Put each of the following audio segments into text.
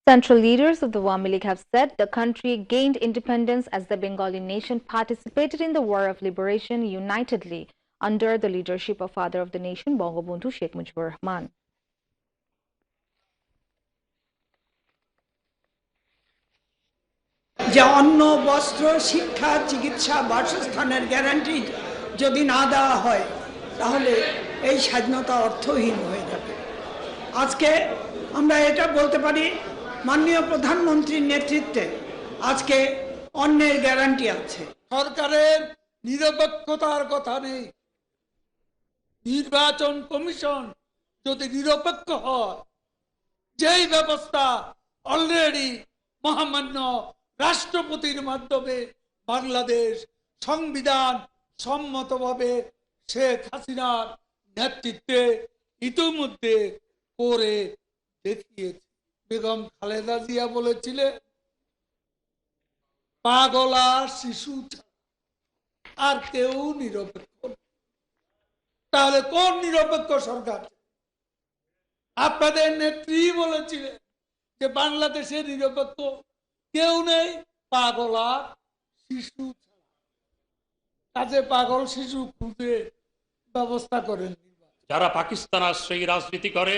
Central leaders of the Awami League have said the country gained independence as the Bengali nation participated in the War of Liberation unitedly under the leadership of Father of the Nation, Bangabandhu Sheikh Mujibur Rahman. যে অন্ন বস্ত্র শিক্ষা চিকিৎসা বাসস্থানের guarantee যদি না দেওয়া হয় তাহলে এই স্বাধীনতা অর্থহীন হয়ে যাবে। আজকে আমরা এটা বলতে পারি মাননীয় প্রধানমন্ত্রীর নেতৃত্বে আজকে অন্যের গ্যারান্টি আছে। সরকারের নিরপেক্ষতার কথা নেই। নির্বাচন কমিশন যদি নিরপেক্ষ হয়, যেই ব্যবস্থা অলরেডি মহামান্য রাষ্ট্রপতির মাধ্যমে বাংলাদেশ সংবিধান সম্মতভাবে শেখ হাসিনার নেতৃত্বে ইতিমধ্যে করে দেখিয়েছে। বেগম খালেদা জিয়া বলেছিলেন, পাগলা শিশু আর কেউ নিরপেক্ষ। তাহলে কোন নিরপেক্ষ সরকার? আপনাদের নেত্রী বলেছিলেন যে বাংলাদেশে নিরপেক্ষ কেউ নেই, পাগলা শিশু ছাড়া। কাজে পাগল শিশু খুঁজে ব্যবস্থা করেন। যারা পাকিস্তান আশ্রয়ী রাজনীতি করে,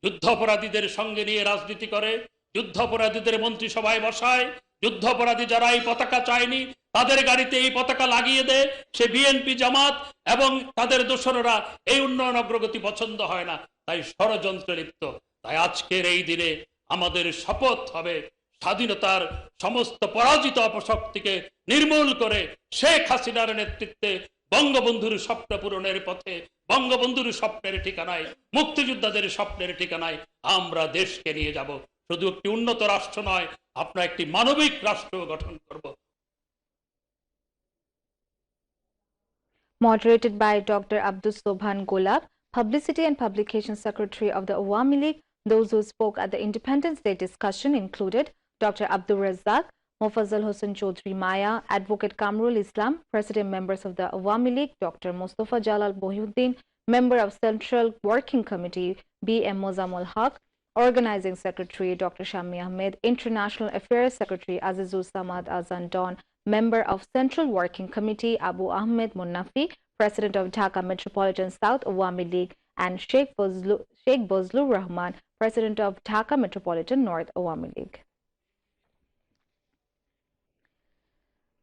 যুদ্ধাপরাধীদের সঙ্গে নিয়ে রাজনীতি করে, যুদ্ধাপরাধীদের মন্ত্রিসভায় বসায়, যুদ্ধাপরাধী যারা এই পতাকা চায়নি তাদের গাড়িতে এই পতাকা লাগিয়ে দেয়, সে বিএনপি জামাত এবং তাদের দোসররা এই উন্নয়ন অগ্রগতি পছন্দ হয় না, তাই ষড়যন্ত্রে লিপ্ত। তাই আজকের এই দিনে আমাদের শপথ হবে স্বাধীনতার সমস্ত পরাজিত অপশক্তিকে নির্মূল করে শেখ হাসিনার নেতৃত্বে বঙ্গবন্ধুর স্বপ্ন পূরণের পথে, বঙ্গবন্ধুর স্বপ্নের ঠিকানায়, মুক্তিযোদ্ধাদের স্বপ্নের ঠিকানায় আমরা দেশকে নিয়ে যাব। শুধু একটি উন্নত রাষ্ট্র নয়, আমরা একটি মানবিক রাষ্ট্র গঠন করব। Moderated by Dr. Abdus Sobhan Golab, Publicity and Publication Secretary of the Awami League, those who spoke at the Independence Day discussion included Dr. Abdul Razzaq, Mofazal Hossain Chaudhry Maya, Advocate Kamrul Islam, President members of the Awami League, Dr. Mustafa Jalal Bohiuddin, Member of Central Working Committee, B.M. Mozamul Haq, Organizing Secretary, Dr. Shami Ahmed, International Affairs Secretary, Azizul Samad Azan Don, Member of Central Working Committee, Abu Ahmed Munnafi, President of Dhaka Metropolitan South Awami League, and Sheikh Bozlur Rahman, President of Dhaka Metropolitan North Awami League.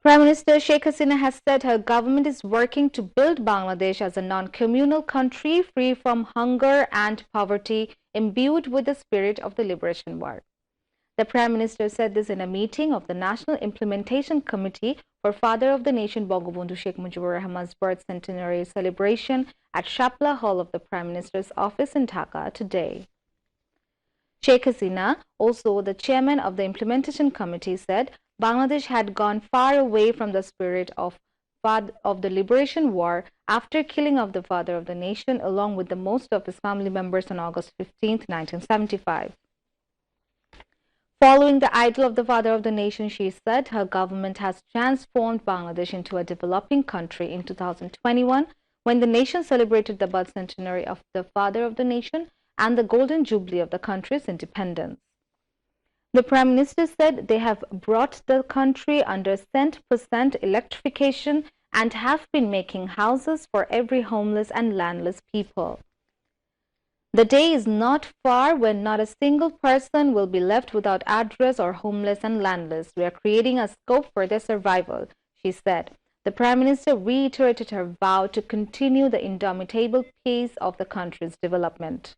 Prime Minister Sheikh Hasina has said her government is working to build Bangladesh as a non-communal country free from hunger and poverty, imbued with the spirit of the Liberation War. The Prime Minister said this in a meeting of the National Implementation Committee for Father of the Nation Bangabandhu Sheikh Mujibur Rahman's birth centenary celebration at Shapla Hall of the Prime Minister's office in Dhaka today. Sheikh Hasina, also the chairman of the Implementation Committee, said Bangladesh had gone far away from the spirit of the Liberation War after killing of the Father of the Nation along with the most of his family members on August 15, 1975. Following the idol of the Father of the Nation, she said her government has transformed Bangladesh into a developing country in 2021 when the nation celebrated the birth centenary of the Father of the Nation and the golden jubilee of the country's independence. The Prime Minister said they have brought the country under 100% electrification and have been making houses for every homeless and landless people. The day is not far when not a single person will be left without address or homeless and landless. We are creating a scope for their survival, she said. The Prime Minister reiterated her vow to continue the indomitable pace of the country's development.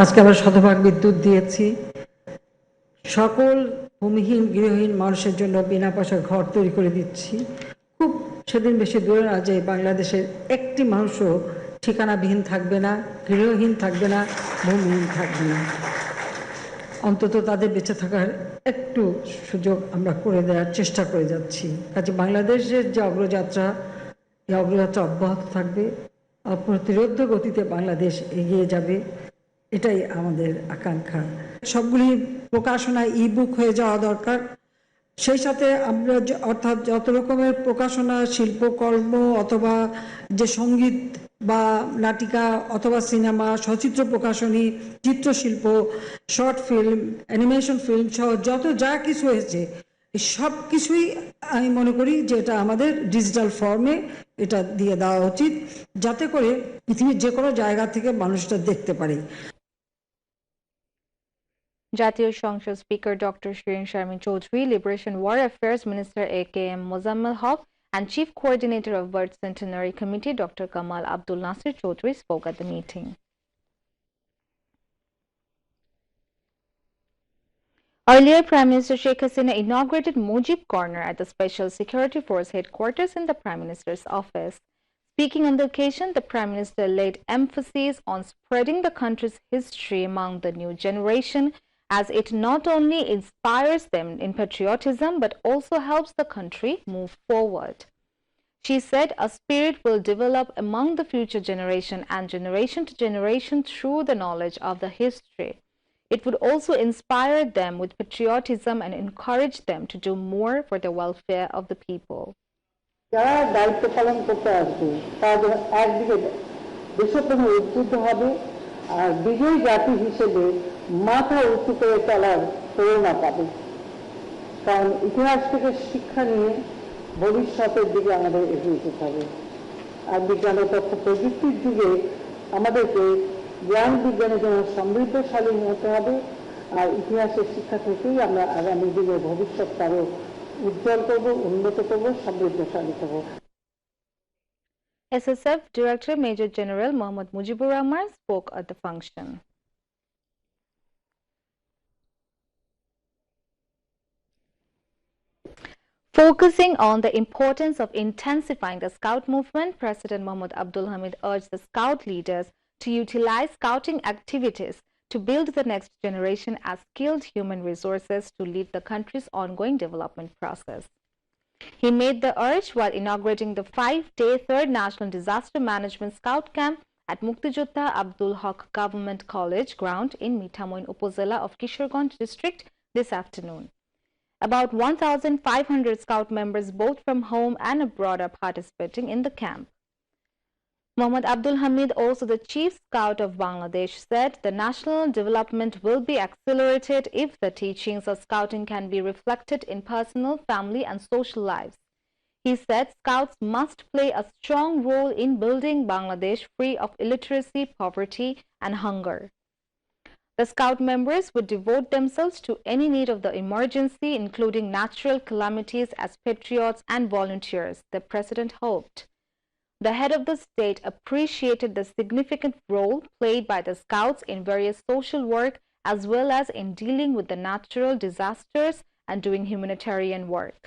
আজকে আমরা শতভাগ বিদ্যুৎ দিয়েছি। সকল ভূমিহীন গৃহহীন মানুষের জন্য বিনা পয়সার ঘর তৈরি করে দিচ্ছি। খুব সেদিন বেশি দূরে না যে বাংলাদেশের একটি মানুষও ঠিকানাবিহীন থাকবে না, গৃহহীন থাকবে না, ভূমিহীন থাকবে না। অন্তত তাদের বেঁচে থাকার একটু সুযোগ আমরা করে দেওয়ার চেষ্টা করে যাচ্ছি। কাজে বাংলাদেশের যে অগ্রযাত্রা, এই অগ্রযাত্রা অব্যাহত থাকবে, অপ্রতিরোধ্য গতিতে বাংলাদেশ এগিয়ে যাবে, এটাই আমাদের আকাঙ্ক্ষা। সবগুলি প্রকাশনা ই বুক হয়ে যাওয়া দরকার, সেই সাথে আমরা অর্থাৎ যত রকমের প্রকাশনা শিল্পকর্ম অথবা যে সঙ্গীত বা নাটিকা অথবা সিনেমা সচিত্র প্রকাশনী চিত্রশিল্প শর্ট ফিল্ম অ্যানিমেশন ফিল্ম সহ যত যা কিছু হয়েছে সব কিছুই আমি মনে করি যে এটা আমাদের ডিজিটাল ফর্মে এটা দিয়ে দেওয়া উচিত যাতে করে পৃথিবীর যে কোনো জায়গা থেকে মানুষটা দেখতে পারে। জাতীয় সংসদ speaker doctor Shirin Sharmin Chowdhury, Liberation War Affairs Minister A.K.M. Mozammel Haq, and Chief Coordinator of Birth Centenary Committee Dr. Kamal Abdul Nasir Chaudhry spoke at the meeting. Earlier, Prime Minister Sheikh Hasina inaugurated Mujib Corner at the Special Security Force headquarters in the Prime Minister's office. Speaking on the occasion, the Prime Minister laid emphasis on spreading the country's history among the new generation, as it not only inspires them in patriotism but also helps the country move forward. She said a spirit will develop among the future generation and generation to generation through the knowledge of the history. It would also inspire them with patriotism and encourage them to do more for the welfare of the people. যারা দায়িত্ব পালন করতে আসবে তাদের একদিকে দেশপ্রেমে উদ্বুদ্ধ হবে আর বিজয়ী জাতি হিসেবে মাথা উঁচু করে চলার প্রেরণা পাবে, কারণ ইতিহাস থেকে শিক্ষা নিয়ে ভবিষ্যতের দিকে আমাদের এগিয়ে যেতে হবে। আর বিজ্ঞান ও তথ্য প্রযুক্তির যুগে আমাদেরকে জ্ঞান বিজ্ঞানের জন্য সমৃদ্ধশালী হতে হবে আর ইতিহাসের শিক্ষা থেকেই আমরা আগামী দিনে ভবিষ্যৎ আরো উজ্জ্বল করব, উন্নত করব, সমৃদ্ধশালী করব। SSF Director Major General Mohammad Mujibur Rahman spoke at the function. Focusing on the importance of intensifying the Scout movement, President Mohammad Abdul Hamid urged the Scout leaders to utilize Scouting activities to build the next generation as skilled human resources to lead the country's ongoing development process. He made the urge while inaugurating the 5-day 3rd National Disaster Management Scout Camp at Muktijodha Abdul Haq Government College ground in Mitamoin Upazila of Kishoreganj district this afternoon. About 1,500 Scout members both from home and abroad are participating in the camp. Mohammad Abdul Hamid, also the Chief Scout of Bangladesh, said the national development will be accelerated if the teachings of Scouting can be reflected in personal, family and social lives. He said Scouts must play a strong role in building Bangladesh free of illiteracy, poverty and hunger. The Scout members would devote themselves to any need of the emergency, including natural calamities, as patriots and volunteers, the President hoped. The head of the state appreciated the significant role played by the Scouts in various social work as well as in dealing with the natural disasters and doing humanitarian work.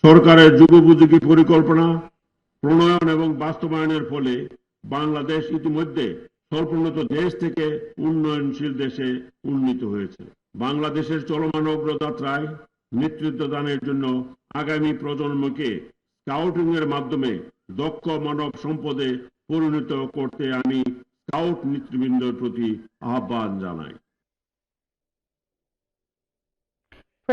সরকারের যুগোপযোগী পরিকল্পনা প্রণয়ন এবং বাস্তবায়নের ফলে বাংলাদেশ ইতিমধ্যে স্বল্পোন্নত দেশ থেকে উন্নয়নশীল দেশে উন্নীত হয়েছে। বাংলাদেশের চলমান অগ্রযাত্রায় নেতৃত্ব দানের জন্য আগামী প্রজন্মকে স্কাউটিং এর মাধ্যমে দক্ষ মানব সম্পদে পরিণত করতে আমি স্কাউট নেতৃবৃন্দের প্রতি আহ্বান জানাই।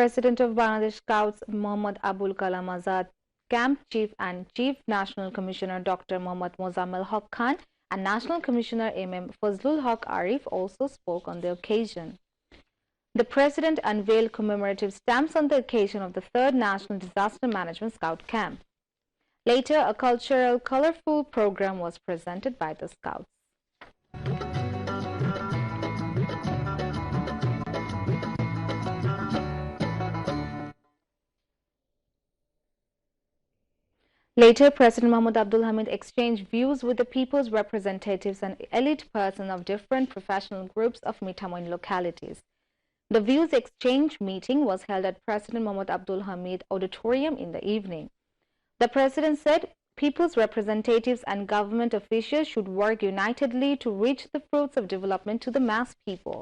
President of Bangladesh Scouts Mohammad Abul Kalam Azad, Camp Chief and Chief National Commissioner Dr. Mohammad Mozammel Haq Khan and National Commissioner MM Fazlul Haq Arif also spoke on the occasion. The President unveiled commemorative stamps on the occasion of the 3rd National Disaster Management Scout Camp. Later, a cultural, colorful program was presented by the Scouts. Later, President Mohammad Abdul Hamid exchanged views with the people's representatives and elite persons of different professional groups of Mitamoin localities. The views exchange meeting was held at President Mohammad Abdul Hamid Auditorium in the evening. The President said people's representatives and government officials should work unitedly to reach the fruits of development to the mass people.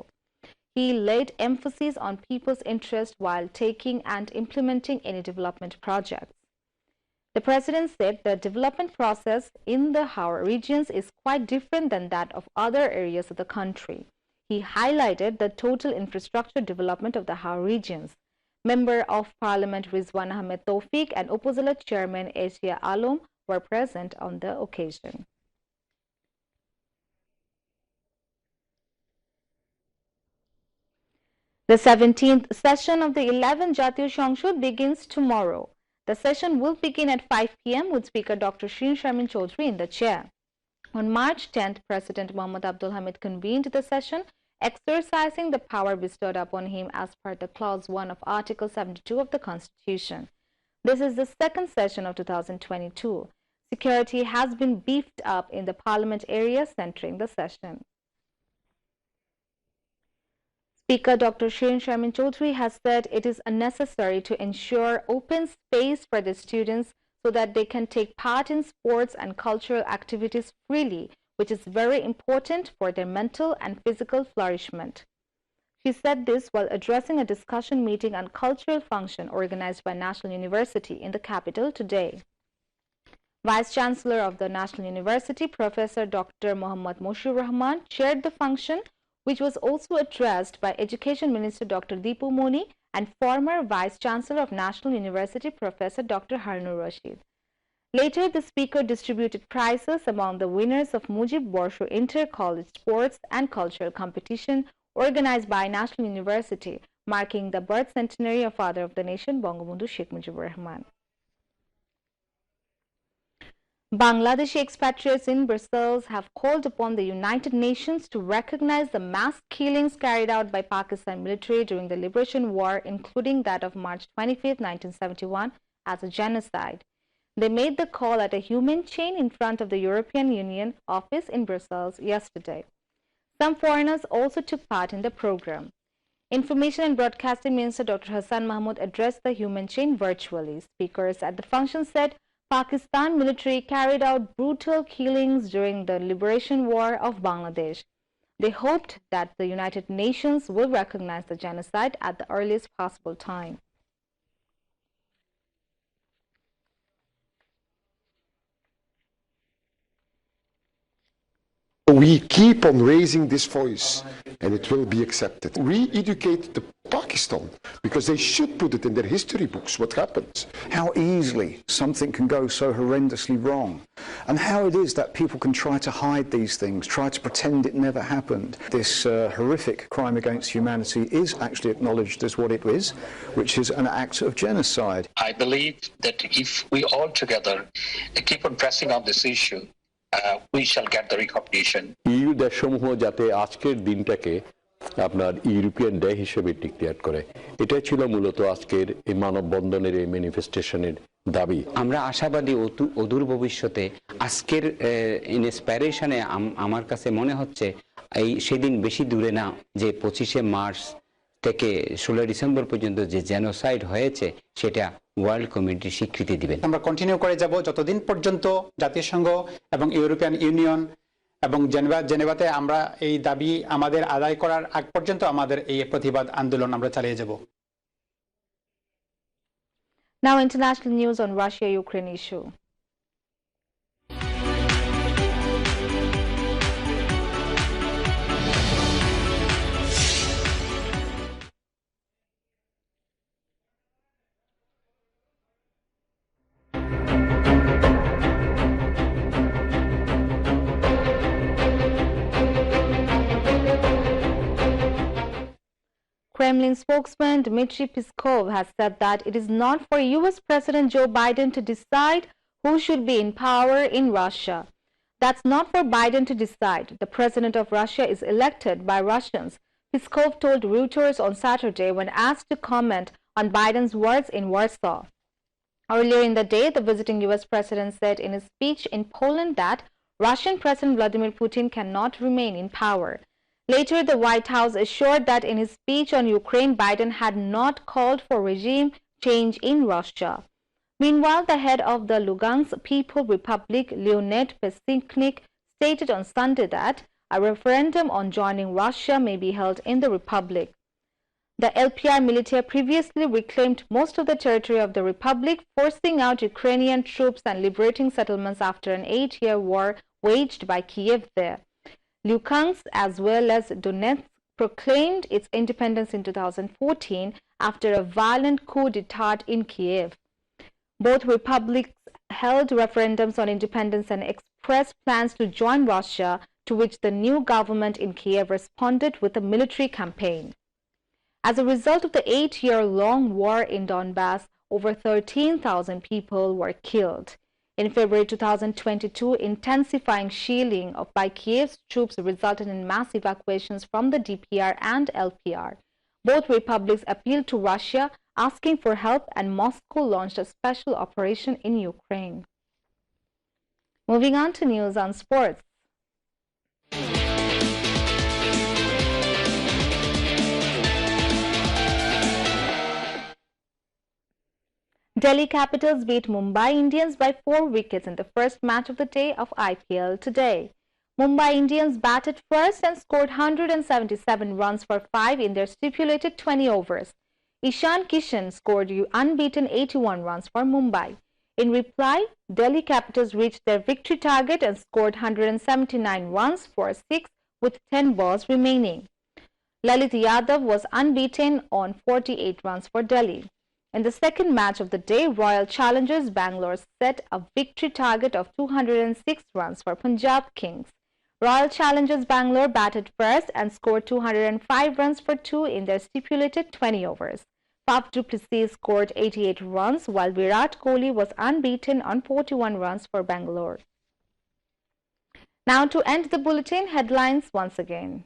He laid emphasis on people's interest while taking and implementing any development projects. The president said the development process in the Haur regions is quite different than that of other areas of the country. He highlighted the total infrastructure development of the Haur regions. Member of Parliament Rizwan Ahmed Tawfiq and Upazila Chairman Asia Alom were present on the occasion. The 17th session of the 11th Jatiyo Sangshad begins tomorrow. The session will begin at 5 p.m. with Speaker Dr. Shirin Sharmin Chaudhry in the chair. On March 10th, President Mohammad Abdul Hamid convened the session, exercising the power bestowed upon him as per the Clause 1 of Article 72 of the Constitution. This is the second session of 2022. Security has been beefed up in the Parliament area centering the session. Speaker Dr. Shirin Sharmin Chaudhry has said it is necessary to ensure open space for the students so that they can take part in sports and cultural activities freely, which is very important for their mental and physical flourishment. She said this while addressing a discussion meeting on cultural function organized by National University in the capital today. Vice Chancellor of the National University, Professor Dr. Muhammad Moshur Rahman, chaired the function, which was also addressed by Education Minister Dr. Deepu Moni and former Vice Chancellor of National University, Professor Dr. Harunur Rashid. Later, the speaker distributed prizes among the winners of Mujib Borsho Inter-College Sports and Cultural Competition organized by National University, marking the birth centenary of Father of the Nation, Bangabandhu Sheikh Mujibur Rahman. Bangladeshi expatriates in Brussels have called upon the United Nations to recognize the mass killings carried out by Pakistan military during the Liberation War, including that of March 25, 1971, as a genocide. They made the call at a human chain in front of the European Union office in Brussels yesterday. Some foreigners also took part in the program. Information and Broadcasting Minister Dr. Hassan Mahmood addressed the human chain virtually. Speakers at the function said Pakistan military carried out brutal killings during the Liberation War of Bangladesh. They hoped that the United Nations will recognize the genocide at the earliest possible time. We keep on raising this voice and it will be accepted. Re-educate the Pakistan because they should put it in their history books what happens. How easily something can go so horrendously wrong and how it is that people can try to hide these things, try to pretend it never happened. This horrific crime against humanity is actually acknowledged as what it is, which is an act of genocide. I believe that if we all together keep on pressing on this issue, we shall get the recognition. EU দেশসমূহ যাতে আজকের দিনটাকে আপনার European day হিসেবে declare করে, এটাই ছিল মূলত আজকের এই মানববন্ধনের এই ম্যানিফেস্টেশনের দাবি। আমরা আশাবাদী অদূর ভবিষ্যতে আজকের ইন্সপিরেশনে আমার কাছে মনে হচ্ছে এই সেদিন বেশি দূরে না যে 25শে মার্চ থেকে 16 ডিসেম্বর পর্যন্ত যে জেনোসাইড হয়েছে সেটা ওয়ার্ল্ড কমিউনিটি স্বীকৃতি দিবেন। আমরা কন্টিনিউ করে যাব যতদিন পর্যন্ত জাতিসংঘ এবং ইউরোপিয়ান ইউনিয়ন এবং জেনেভাতে আমরা এই দাবি আমাদের আদায় করার আগ পর্যন্ত আমাদের এই প্রতিবাদ আন্দোলন আমরা চালিয়ে যাব। Now international news on Russia-Ukraine issue. Kremlin spokesman Dmitry Peskov has said that it is not for U.S. President Joe Biden to decide who should be in power in Russia. That's not for Biden to decide. The president of Russia is elected by Russians, Peskov told Reuters on Saturday when asked to comment on Biden's words in Warsaw. Earlier in the day, the visiting U.S. president said in his speech in Poland that Russian President Vladimir Putin cannot remain in power. Later, the White House assured that in his speech on Ukraine, Biden had not called for regime change in Russia. Meanwhile, the head of the Lugansk People Republic, Leonid Pesiknik, stated on Sunday that a referendum on joining Russia may be held in the Republic. The LPR militia previously reclaimed most of the territory of the Republic, forcing out Ukrainian troops and liberating settlements after an 8-year war waged by Kiev there. Luhansk as well as Donetsk proclaimed its independence in 2014 after a violent coup d'etat in Kiev. Both republics held referendums on independence and expressed plans to join Russia, to which the new government in Kiev responded with a military campaign. As a result of the 8-year-long war in Donbass, over 13,000 people were killed. In February 2022, intensifying shelling by Kiev's troops resulted in mass evacuations from the DPR and LPR. Both republics appealed to Russia, asking for help, and Moscow launched a special operation in Ukraine. Moving on to news on sports. Delhi Capitals beat Mumbai Indians by 4 wickets in the first match of the day of IPL today. Mumbai Indians batted first and scored 177 runs for 5 in their stipulated 20 overs. Ishan Kishan scored unbeaten 81 runs for Mumbai. In reply, Delhi Capitals reached their victory target and scored 179 runs for 6 with 10 balls remaining. Lalit Yadav was unbeaten on 48 runs for Delhi. In the second match of the day, Royal Challengers Bangalore set a victory target of 206 runs for Punjab Kings. Royal Challengers Bangalore batted first and scored 205 runs for 2 in their stipulated 20 overs. Faf du Plessis scored 88 runs, while Virat Kohli was unbeaten on 41 runs for Bangalore. Now to end the bulletin, headlines once again.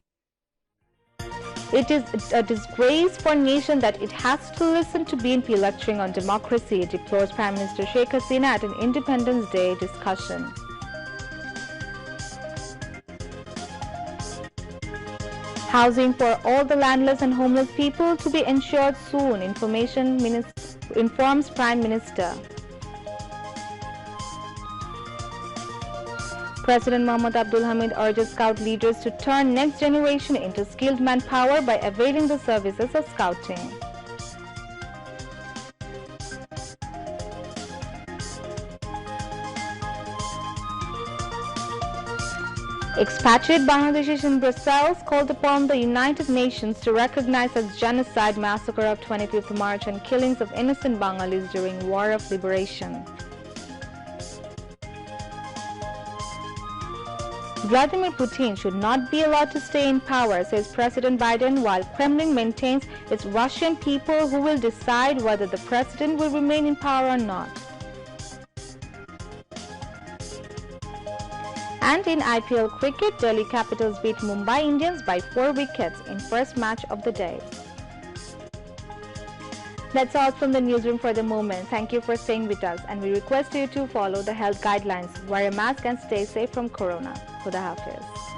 It is a disgrace for a nation that it has to listen to BNP lecturing on democracy, deplores Prime Minister Sheikh Hasina at an Independence Day discussion. Housing for all the landless and homeless people to be ensured soon, informs Prime Minister. President Mohammad Abdul Hamid urges Scout leaders to turn next generation into skilled manpower by availing the services of Scouting. Expatriate Bangladeshis in Brussels called upon the United Nations to recognize as genocide massacre of 25th March and killings of innocent Bengalis during War of Liberation. Vladimir Putin should not be allowed to stay in power, says President Biden, while Kremlin maintains it's Russian people who will decide whether the president will remain in power or not. And in IPL cricket, Delhi Capitals beat Mumbai Indians by 4 wickets in first match of the day. That's all from the newsroom for the moment. Thank you for staying with us, and we request you to follow the health guidelines, wear a mask and stay safe from corona. Khuda Hafiz.